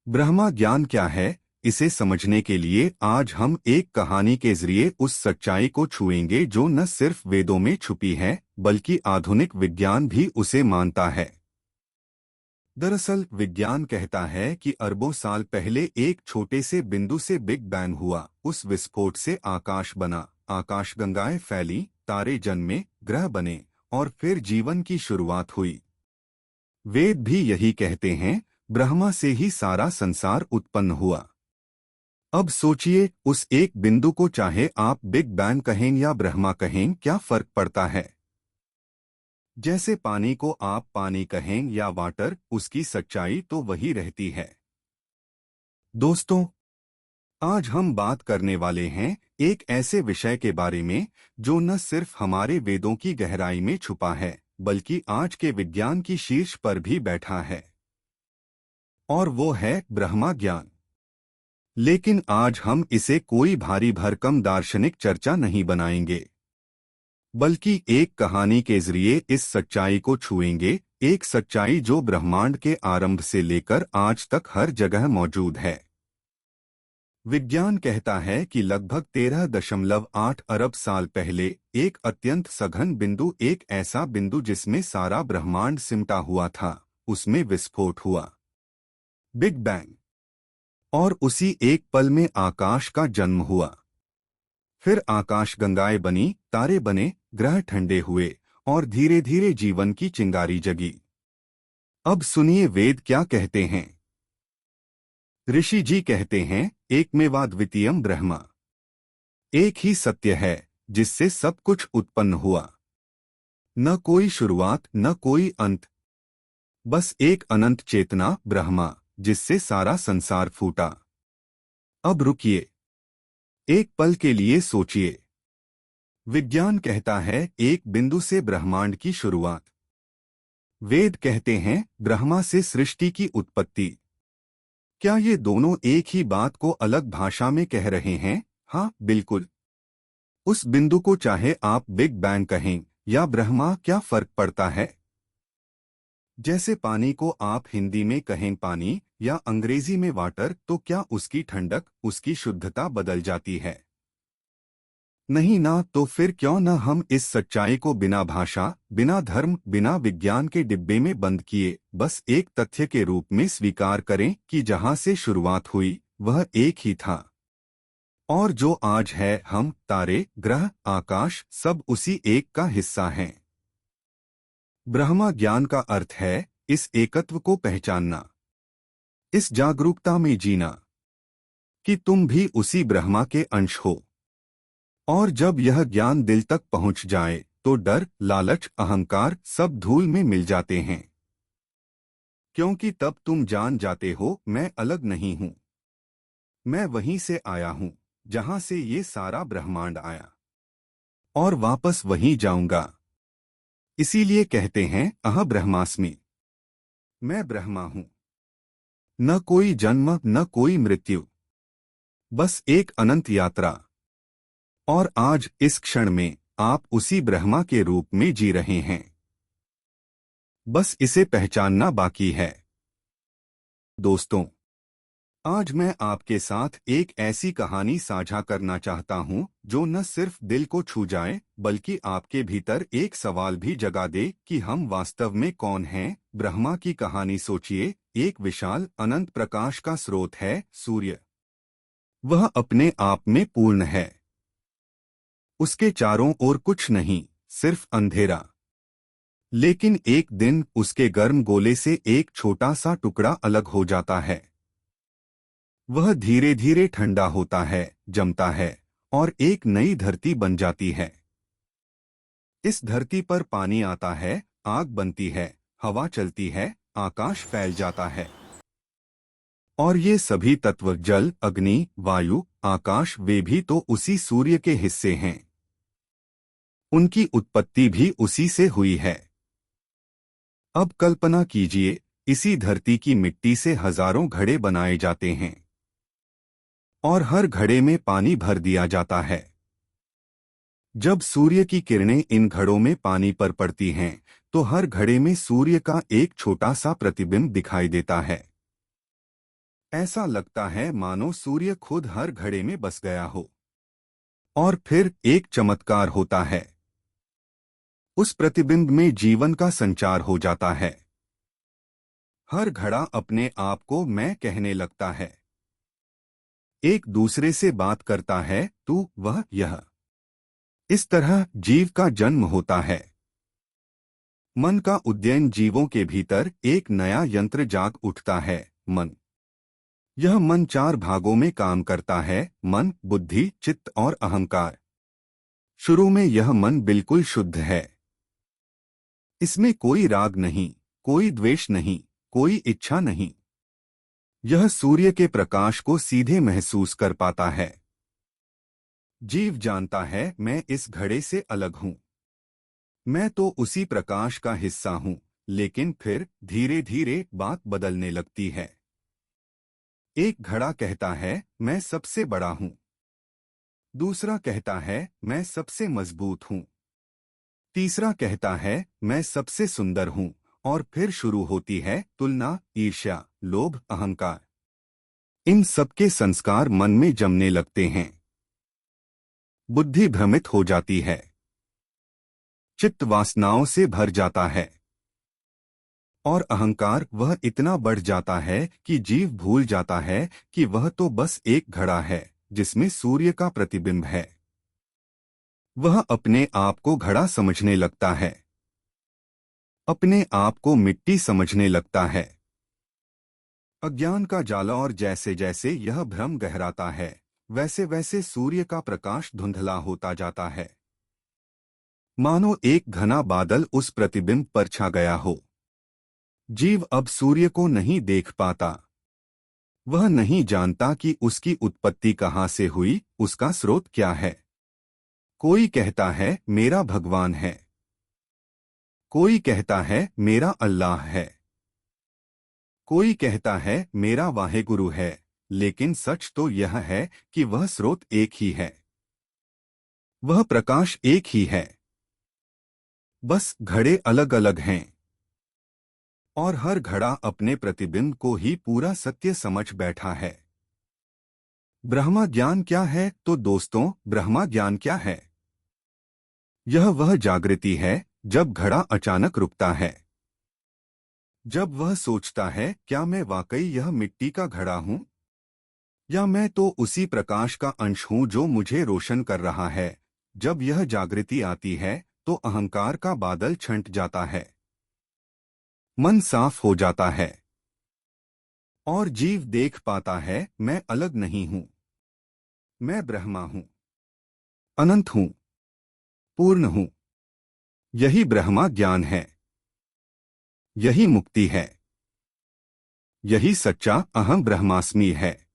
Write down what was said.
ब्रह्मा ज्ञान क्या है? इसे समझने के लिए आज हम एक कहानी के जरिए उस सच्चाई को छुएंगे जो न सिर्फ वेदों में छुपी है बल्कि आधुनिक विज्ञान भी उसे मानता है। दरअसल विज्ञान कहता है कि अरबों साल पहले एक छोटे से बिंदु से बिग बैंग हुआ। उस विस्फोट से आकाश बना, आकाशगंगाएं फैली, तारे जन्मे, ग्रह बने और फिर जीवन की शुरुआत हुई। वेद भी यही कहते हैं, ब्रह्मा से ही सारा संसार उत्पन्न हुआ। अब सोचिए, उस एक बिंदु को चाहे आप बिग बैंग कहें या ब्रह्मा कहें, क्या फर्क पड़ता है? जैसे पानी को आप पानी कहें या वाटर, उसकी सच्चाई तो वही रहती है। दोस्तों, आज हम बात करने वाले हैं एक ऐसे विषय के बारे में जो न सिर्फ हमारे वेदों की गहराई में छुपा है बल्कि आज के विज्ञान की शीर्ष पर भी बैठा है, और वो है ब्रह्मा ज्ञान। लेकिन आज हम इसे कोई भारी भरकम दार्शनिक चर्चा नहीं बनाएंगे, बल्कि एक कहानी के जरिए इस सच्चाई को छुएंगे, एक सच्चाई जो ब्रह्मांड के आरंभ से लेकर आज तक हर जगह मौजूद है। विज्ञान कहता है कि लगभग 13.8 अरब साल पहले एक अत्यंत सघन बिंदु, एक ऐसा बिंदु जिसमें सारा ब्रह्मांड सिमटा हुआ था, उसमें विस्फोट हुआ, बिग बैंग। और उसी एक पल में आकाश का जन्म हुआ। फिर आकाशगंगाएं बनी, तारे बने, ग्रह ठंडे हुए और धीरे धीरे जीवन की चिंगारी जगी। अब सुनिए वेद क्या कहते हैं। ऋषि जी कहते हैं, एकमेवाद्वितीयम् ब्रह्म। एक ही सत्य है जिससे सब कुछ उत्पन्न हुआ। न कोई शुरुआत, न कोई अंत, बस एक अनंत चेतना ब्रह्मा, जिससे सारा संसार फूटा। अब रुकिए, एक पल के लिए सोचिए। विज्ञान कहता है एक बिंदु से ब्रह्मांड की शुरुआत। वेद कहते हैं ब्रह्मा से सृष्टि की उत्पत्ति। क्या ये दोनों एक ही बात को अलग भाषा में कह रहे हैं? हाँ, बिल्कुल। उस बिंदु को चाहे आप बिग बैंग कहें या ब्रह्मा, क्या फर्क पड़ता है? जैसे पानी को आप हिंदी में कहें पानी या अंग्रेजी में वाटर, तो क्या उसकी ठंडक, उसकी शुद्धता बदल जाती है? नहीं ना। तो फिर क्यों न हम इस सच्चाई को बिना भाषा, बिना धर्म, बिना विज्ञान के डिब्बे में बंद किए बस एक तथ्य के रूप में स्वीकार करें कि जहां से शुरुआत हुई वह एक ही था, और जो आज है, हम, तारे, ग्रह, आकाश, सब उसी एक का हिस्सा हैं। ब्रह्मा ज्ञान का अर्थ है इस एकत्व को पहचानना, इस जागरूकता में जीना कि तुम भी उसी ब्रह्मा के अंश हो। और जब यह ज्ञान दिल तक पहुंच जाए तो डर, लालच, अहंकार सब धूल में मिल जाते हैं, क्योंकि तब तुम जान जाते हो, मैं अलग नहीं हूं, मैं वहीं से आया हूं जहां से ये सारा ब्रह्मांड आया, और वापस वहीं जाऊंगा। इसीलिए कहते हैं अह ब्रह्मास्मि, मैं ब्रह्मा हूं। न कोई जन्म, न कोई मृत्यु, बस एक अनंत यात्रा। और आज इस क्षण में आप उसी ब्रह्मा के रूप में जी रहे हैं, बस इसे पहचानना बाकी है। दोस्तों, आज मैं आपके साथ एक ऐसी कहानी साझा करना चाहता हूं जो न सिर्फ दिल को छू जाए बल्कि आपके भीतर एक सवाल भी जगा दे कि हम वास्तव में कौन हैं। ब्रह्मा की कहानी सोचिए, एक विशाल अनंत प्रकाश का स्रोत है सूर्य। वह अपने आप में पूर्ण है, उसके चारों ओर कुछ नहीं, सिर्फ अंधेरा। लेकिन एक दिन उसके गर्म गोले से एक छोटा सा टुकड़ा अलग हो जाता है। वह धीरे धीरे ठंडा होता है, जमता है और एक नई धरती बन जाती है। इस धरती पर पानी आता है, आग बनती है, हवा चलती है, आकाश फैल जाता है। और ये सभी तत्व, जल, अग्नि, वायु, आकाश, वे भी तो उसी सूर्य के हिस्से हैं। उनकी उत्पत्ति भी उसी से हुई है। अब कल्पना कीजिए, इसी धरती की मिट्टी से हजारों घड़े बनाए जाते हैं और हर घड़े में पानी भर दिया जाता है। जब सूर्य की किरणें इन घड़ों में पानी पर पड़ती हैं तो हर घड़े में सूर्य का एक छोटा सा प्रतिबिंब दिखाई देता है। ऐसा लगता है मानो सूर्य खुद हर घड़े में बस गया हो। और फिर एक चमत्कार होता है। उस प्रतिबिंब में जीवन का संचार हो जाता है। हर घड़ा अपने आप को मैं कहने लगता है। एक दूसरे से बात करता है, तू, वह, यह। इस तरह जीव का जन्म होता है। मन का उद्यन जीवों के भीतर एक नया यंत्र जाग उठता है, मन। यह मन 4 भागों में काम करता है, मन, बुद्धि, चित्त और अहंकार। शुरू में यह मन बिल्कुल शुद्ध है। इसमें कोई राग नहीं, कोई द्वेष नहीं, कोई इच्छा नहीं। यह सूर्य के प्रकाश को सीधे महसूस कर पाता है। जीव जानता है, मैं इस घड़े से अलग हूं। मैं तो उसी प्रकाश का हिस्सा हूं। लेकिन फिर धीरे धीरे बात बदलने लगती है। एक घड़ा कहता है, मैं सबसे बड़ा हूं। दूसरा कहता है, मैं सबसे मजबूत हूं। तीसरा कहता है, मैं सबसे सुंदर हूं। और फिर शुरू होती है तुलना, ईर्ष्या, लोभ, अहंकार। इन सबके संस्कार मन में जमने लगते हैं। बुद्धि भ्रमित हो जाती है। चित्त वासनाओं से भर जाता है। और अहंकार वह इतना बढ़ जाता है कि जीव भूल जाता है कि वह तो बस एक घड़ा है जिसमें सूर्य का प्रतिबिंब है। वह अपने आप को घड़ा समझने लगता है। अपने आप को मिट्टी समझने लगता है। अज्ञान का जाला, और जैसे जैसे यह भ्रम गहराता है वैसे वैसे सूर्य का प्रकाश धुंधला होता जाता है। मानो एक घना बादल उस प्रतिबिंब पर छा गया हो। जीव अब सूर्य को नहीं देख पाता। वह नहीं जानता कि उसकी उत्पत्ति कहाँ से हुई, उसका स्रोत क्या है। कोई कहता है, मेरा भगवान है। कोई कहता है, मेरा अल्लाह है। कोई कहता है, मेरा वाहेगुरु है। लेकिन सच तो यह है कि वह स्रोत एक ही है। वह प्रकाश एक ही है। बस घड़े अलग अलग हैं। और हर घड़ा अपने प्रतिबिंब को ही पूरा सत्य समझ बैठा है। ब्रह्मा ज्ञान क्या है? तो दोस्तों, ब्रह्मा ज्ञान क्या है? यह वह जागृति है जब घड़ा अचानक रुकता है। जब वह सोचता है, क्या मैं वाकई यह मिट्टी का घड़ा हूं? या मैं तो उसी प्रकाश का अंश हूं जो मुझे रोशन कर रहा है। जब यह जागृति आती है तो अहंकार का बादल छंट जाता है। मन साफ हो जाता है। और जीव देख पाता है, मैं अलग नहीं हूं। मैं ब्रह्मा हूं, अनंत हूं, पूर्ण हूं। यही ब्रह्मा ज्ञान है। यही मुक्ति है। यही सच्चा अहम ब्रह्मास्मि है।